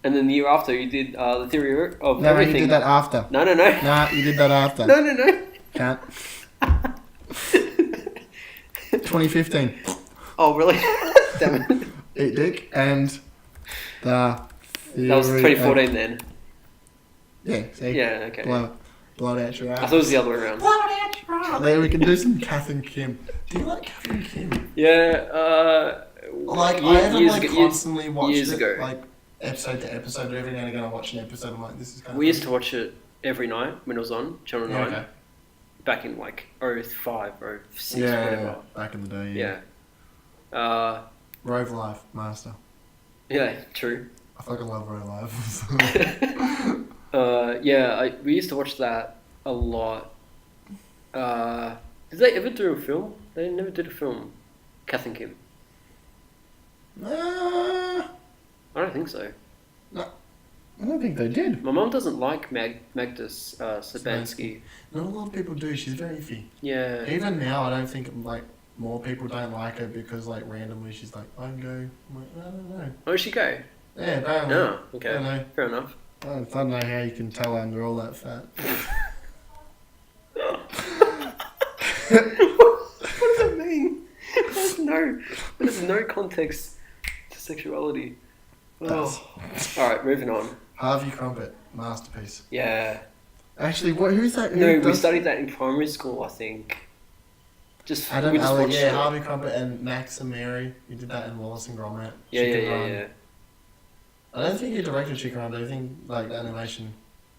And then the year after, you did The Theory of No, Everything. you did that after. No. Nah, you did that after. No. Can't. 2015. Oh, really? Damn it. Eat dick and the That was 2014 then. Yeah, see? Yeah, okay. Blow it. Blood out your ass. I thought it was the other way around. Blood out your ass. There we can do some Kath and Kim. Do you like Kath and Kim? Yeah. Like I haven't years like ago- constantly watched years it ago. like episode to episode. But every now and again I watch an episode. I'm like, this is kind of. We used to watch it every night when it was on Channel 9. Okay. Back in like 05, 06, Yeah, whatever. back in the day. Yeah. Yeah. Rove Life Master. Yeah, true. I fucking love Rove Life. We used to watch that a lot. Did they ever do a film? They never did a film. Kath and Kim. I don't think so. I don't think they did. My mum doesn't like Magdas Sabansky. Not a lot of people do. She's very iffy. Yeah. Even now, I don't think like more people don't like her because like randomly she's like, I'm gay. I'm like, I don't know. Oh, is she gay? Yeah, apparently. No. I Okay. don't know. Fair enough. I don't know how you can tell under all that fat. What does that mean? There's no context to sexuality. Does. Alright, moving on. Harvey Crumpet, masterpiece. Yeah. Actually, who's that? Who No, we does- studied that in primary school, I think. Just Adam we just Allen, watched yeah, it. Harvey Crumpet and Max and Mary. You did that in Wallace and Gromit. Yeah, Chicken Run. yeah. I don't think you directed Chicken Run, but I think like the animation.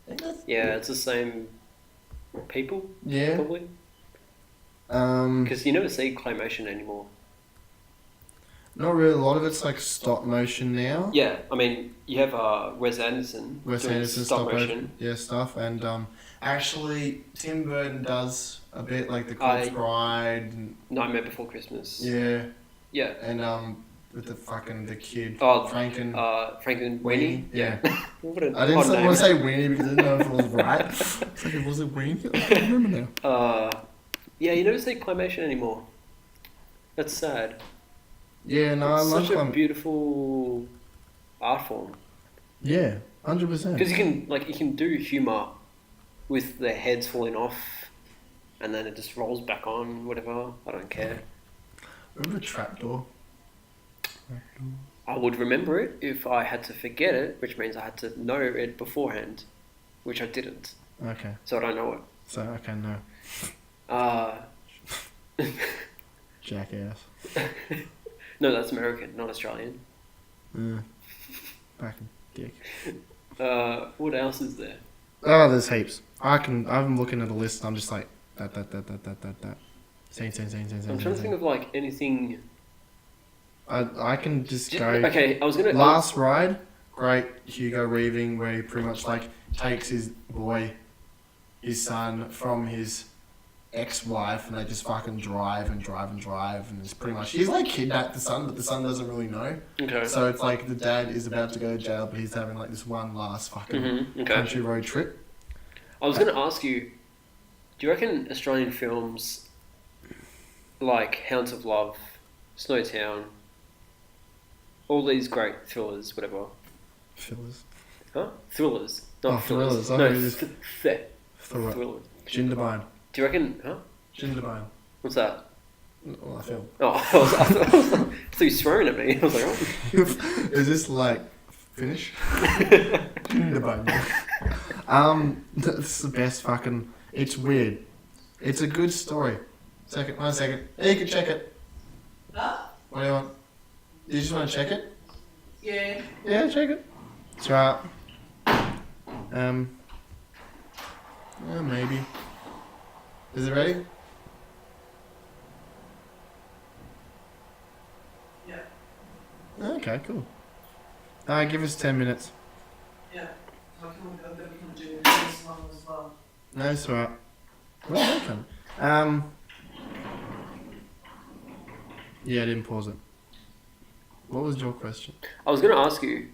I think that's Yeah, it's the same people, yeah. probably. Um, Because you never see claymation anymore. not really. A lot of it's like stop motion now. Yeah, I mean, you have Wes Anderson Wes doing Anderson stop motion. motion, yeah, stuff, and actually Tim Burton does a bit like the Corpse Bride, and, Nightmare Before Christmas. yeah, Yeah. and with the kid Oh, Franken. Frankenweenie. Yeah. What a I didn't odd name. want to say Weenie because I didn't know if it was right. It's like, was it Weenie? I can't remember now. Yeah, you never see claymation anymore. That's sad. Yeah, no, I It's love such a them. beautiful art form. Yeah, 100%. Because you can do humour with their heads falling off, and then it just rolls back on. Whatever, I don't care. Remember Trapdoor? I would remember it if I had to forget it, which means I had to know it beforehand, which I didn't. Okay, So I don't know it. so okay, no, jackass. No, that's American, not Australian. Back in dick. What else is there? Oh, there's heaps. I'm looking at a list. And I'm just like that. Same. I'm trying to think of like anything. I can just go. Okay, I was gonna. Last Ride, great Hugo Weaving, where he pretty much like takes his son from his ex-wife, and they just fucking drive, and it's pretty much he's like kidnapped the son, but the son doesn't really know. Okay. So it's like the dad is about to go to jail, but he's having like this one last fucking Okay. country road trip. I was gonna ask you, do you reckon Australian films like Hounds of Love, Snowtown, all these great thrillers, whatever, Fillers. huh? Thrillers, not Oh, thrillers. No, Oh, it is- thrillers. Jindabyne. Do you reckon? Huh? Jindabyne. What's that? Well, I feel. Oh, I thought you were swearing at me. I was like, oh. Is this like finish? Jindabyne. This is the best fucking. It's weird. It's a good story. 1 second. Yeah, you can check it. Huh? What do you want? You just want to check it? Yeah. Yeah, check it. It's right. Maybe. Is it ready? Yeah. Okay, cool. Give us 10 minutes. Yeah. I'm gonna become do this one as well. No, it's alright. Where's that from? Yeah, I didn't pause it. What was your question? I was gonna ask you,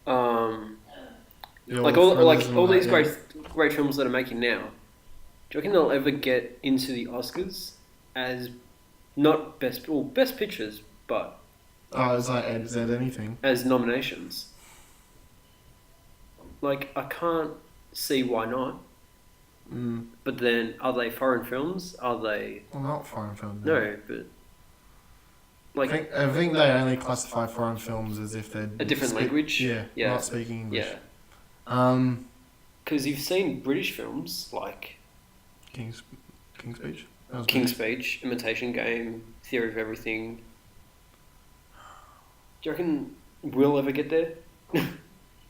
Your like all thrillers and these that, yeah. great films that are making now. Do you reckon they'll ever get into the Oscars as not best pictures, but Oh, is that anything? as nominations? Like, I can't see why not. Mm. But then, are they foreign films? Are they? Well, not foreign films. No, but like I think they only classify foreign films as if they're a different language. Yeah, Yeah. not speaking English. Yeah. because you've seen British films like King's Speech. That was King's British. Speech, Imitation Game, Theory of Everything. Do you reckon we'll ever get there? I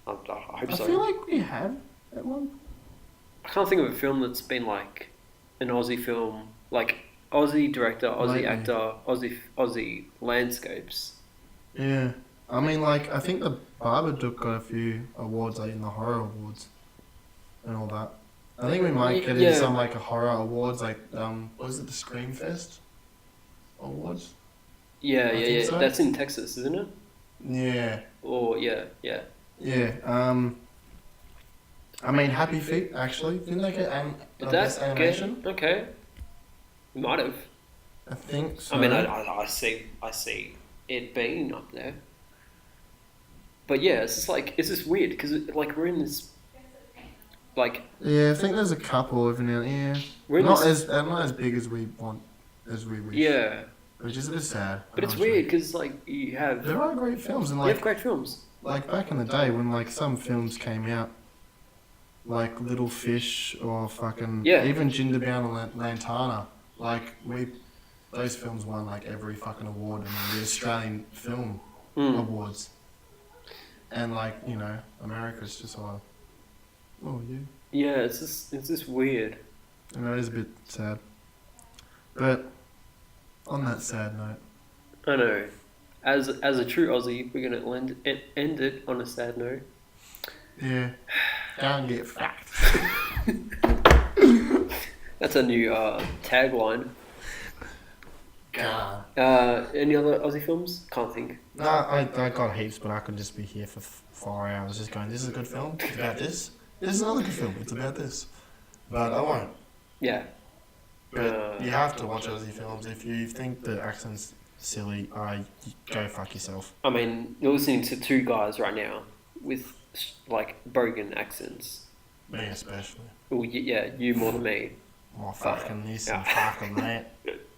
hope I so. feel like we have at one. I can't think of a film that's been like an Aussie film, like Aussie director, Aussie Lately. actor, Aussie landscapes. Yeah, I mean, like I think the Babadook got a few awards, like in the horror awards, and all that. I think we might get Yeah. in some like a horror awards, like what is it, the Screamfest awards? Yeah, I yeah, think yeah. so. That's in Texas, isn't it? Yeah, Or yeah. yeah. I mean, Happy Feet actually didn't they get Did best that animation? get okay? We might have. I think so. I mean, I see it being up there. But yeah, it's just weird because like we're in this like Yeah, I think there's a couple of now. Yeah, we're in not this, as big as we want, as we wish. yeah. Which is a bit sad. But it's weird because like you have There are great films, and you have like great films. back in the day when like some films came out, like Little Fish or fucking Yeah. even Jindabyun and Lantana, like those films won like every fucking award in the Australian Film Awards, and like America's just like, oh yeah, Yeah, it's just weird. and it is a bit sad, but. On that sad note, I know. As a true Aussie, we're gonna end it on a sad note. yeah, go and get fucked. That's a new tagline. God. Any other Aussie films? Can't think. No, I got heaps, but I could just be here for 4 hours just going, this is a good film, it's about this. This is another good film, it's about this. But I won't. Yeah. But you have to watch Aussie films. If you think the accent's silly, go fuck yourself. I mean, you're listening to two guys right now with like Bogan accents. Me especially. Oh yeah, you more than me. More fucking this and fucking that.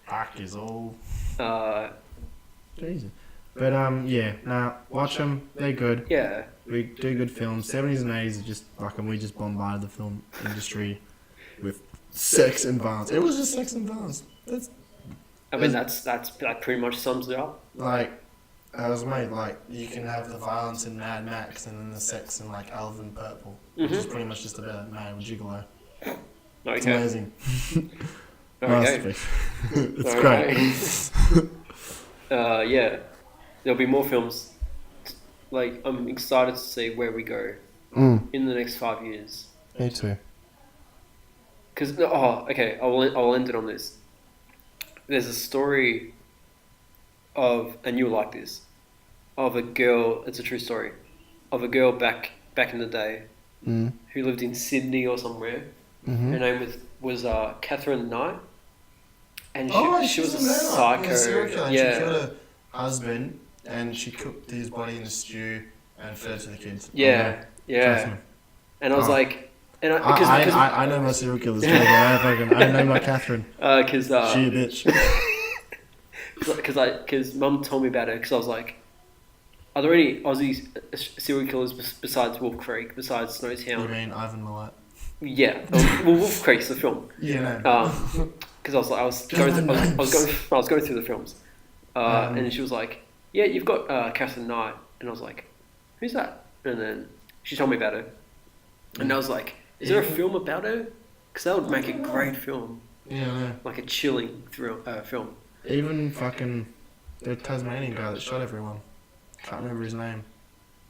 Fuck is all. Jesus. But yeah, watch them. They're good. Yeah. We do good films. 70s and 80s are just fucking. We just bombarded the film industry with sex and violence. It was just sex and violence. I mean, that pretty much sums it up. Like, I was made like you can have the violence in Mad Max and then the sex in like Elven Purple, which is pretty much just about male gigolo. It's Okay. amazing. Okay. Masterpiece. It's Okay. great. Yeah. There'll be more films. Like, I'm excited to see where we go in the next 5 years. Me too. Because okay, I'll end it on this. There's a story of, and you'll like this, of a girl. It's a true story of a girl back in the day who lived in Sydney or somewhere. Mm-hmm. Her name was Catherine Knight, and she was a serial psycho. killer. Yeah, She killed her husband and she cooked his body in a stew and fed it to the kids. yeah, Trust yeah. me. And I was like, and I know my serial killers. I know my Catherine. because She a bitch. because Mum told me about her. Because I was like, are there any Aussie serial killers besides Wolf Creek, besides You Snowtown? mean Ivan Milat? Yeah, well, Wolf Creek's the film. Yeah, no. Because I was going through the films, and she was like, "Yeah, you've got Catherine Knight," and I was like, "Who's that?" And then she told me about her, and I was like, "Is there a film about her? Because that would make a great film, Yeah, no. like a chilling film." Even fucking the Tasmanian guy that shot everyone. Can't remember his name.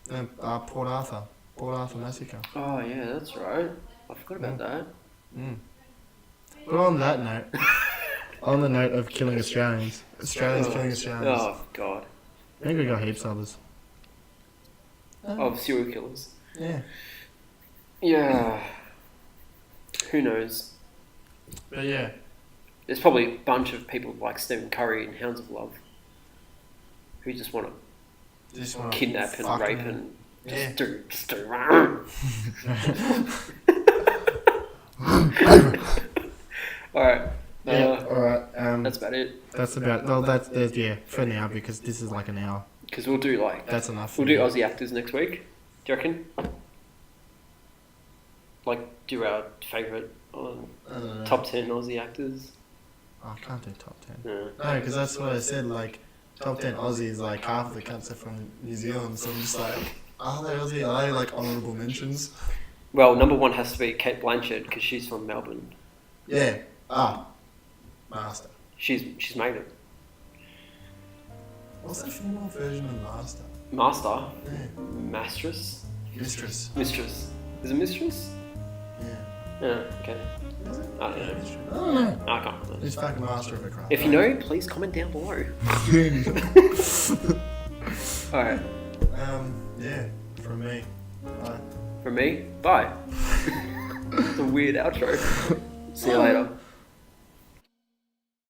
Port Arthur Massacre. Oh yeah, that's right. I forgot about that. But on that note, on the note of killing Australians killing Australians, Oh god, I think we got heaps others. of serial killers. Yeah. Yeah. Who knows? But yeah. There's probably a bunch of people like Stephen Curry and Hounds of Love who just want to Just wanna kidnap and fucking- rape and Yeah. just do. Alright. Yeah. Alright. That's about it. That's about. Well, that's yeah for now because this is like an hour. Because we'll do like That's enough. we'll do Aussie actors next week. Do you reckon? like do our favourite on I don't know. top 10 Aussie actors. Oh, I can't do top 10. Yeah. No, because that's what I said. Like, top 10 Aussies, like half of the cunts are from New Zealand. So I'm just like, are they Aussie? Are they like honourable mentions? Well, number one has to be Kate Blanchett because she's from Melbourne. Yeah. Ah. Master. She's made it. What's the female version of Master? Master, Yeah. Mistress. Mistress. Is it Mistress? Yeah. Yeah. Okay. Is it? I don't know. Mistress. I don't know. I can't remember. He's fucking master of her craft. If you know, please comment down below. All right. Yeah. From me. Bye. From me, bye. It's a weird outro. See you later.